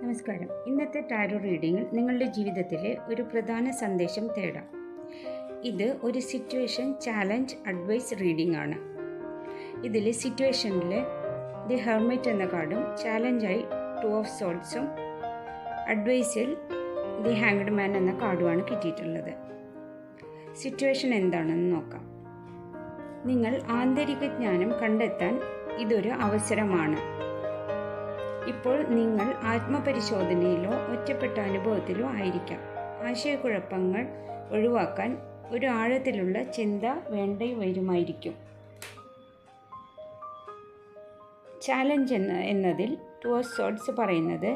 നമസ്കാരം. ഇന്നത്തെ ടാരോ റീഡിങ്ങിൽ നിങ്ങളുടെ ജീവിതത്തിലെ ഒരു പ്രധാന സന്ദേശം തേടാം. ഇത് ഒരു സിറ്റുവേഷൻ ചാലഞ്ച് അഡ്വൈസ് റീഡിംഗ് ആണ്. ഇതിൽ സിറ്റുവേഷനിൽ ദി ഹെർമിറ്റ് എന്ന കാർഡും ചാലഞ്ചായി 2 ഓഫ് സോൾസും അഡ്വൈസിൽ ദി ഹാങ്ഡ് മാൻ എന്ന കാർഡുമാണ് കിട്ടിയിട്ടുള്ളത്. സിറ്റുവേഷൻ എന്താണെന്ന് നോക്കാം. നിങ്ങൾ ആന്തരിക ജ്ഞാനം കണ്ടെത്താൻ ഇതൊരു അവസരമാണ്. ഇപ്പോൾ നിങ്ങൾ ആത്മപരിശോധനയിലോ ഒറ്റപ്പെട്ട അനുഭവത്തിലോ ആയിരിക്കാം. ആശയക്കുഴപ്പങ്ങൾ ഒഴിവാക്കാൻ ഒരു ആഴത്തിലുള്ള ചിന്ത വേണ്ടി വരുമായിരിക്കും. ചാലഞ്ച് എന്നതിൽ 2 ഓഫ് സോർഡ്സ് പറയുന്നത്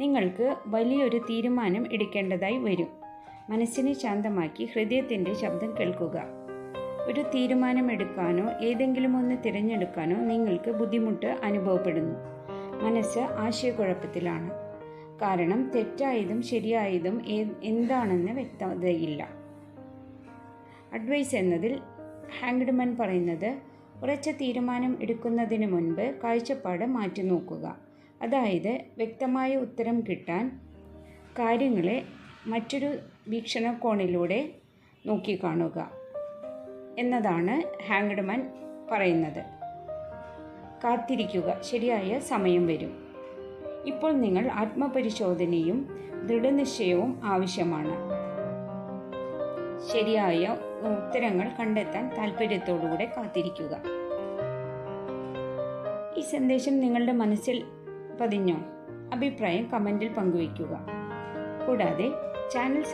നിങ്ങൾക്ക് വലിയൊരു തീരുമാനം എടുക്കേണ്ടതായി വരും. മനസ്സിനെ ശാന്തമാക്കി ഹൃദയത്തിൻ്റെ ശബ്ദം കേൾക്കുക. ഒരു തീരുമാനമെടുക്കാനോ ഏതെങ്കിലും ഒന്ന് തിരഞ്ഞെടുക്കാനോ നിങ്ങൾക്ക് ബുദ്ധിമുട്ട് അനുഭവപ്പെടുന്നു. മനസ്സ് ആശയക്കുഴപ്പത്തിലാണ്. കാരണം തെറ്റായതും ശരിയായതും എന്താണെന്ന് വ്യക്തതയില്ല. അഡ്വൈസ് എന്നതിൽ ഹാങ്ഡ് മാൻ പറയുന്നത് ഉറച്ച തീരുമാനം എടുക്കുന്നതിന് മുൻപ് കാഴ്ചപ്പാട് മാറ്റി നോക്കുക. അതായത് വ്യക്തമായ ഉത്തരം കിട്ടാൻ കാര്യങ്ങളെ മറ്റൊരു വീക്ഷണകോണിലൂടെ നോക്കിക്കാണുക എന്നതാണ് ഹാങ്ഡ് മാൻ പറയുന്നത്. കാത്തിരിക്കുക, ശരിയായ സമയം വരും. ഇപ്പോൾ നിങ്ങൾ ആത്മപരിശോധനയും ദൃഢനിശ്ചയവും ആവശ്യമാണ്. ശരിയായ ഉത്തരങ്ങൾ കണ്ടെത്താൻ താല്പര്യത്തോടുകൂടെ കാത്തിരിക്കുക. ഈ സന്ദേശം നിങ്ങളുടെ മനസ്സിൽ പതിഞ്ഞോ? അഭിപ്രായം കമൻറ്റിൽ പങ്കുവയ്ക്കുക. കൂടാതെ ചാനൽ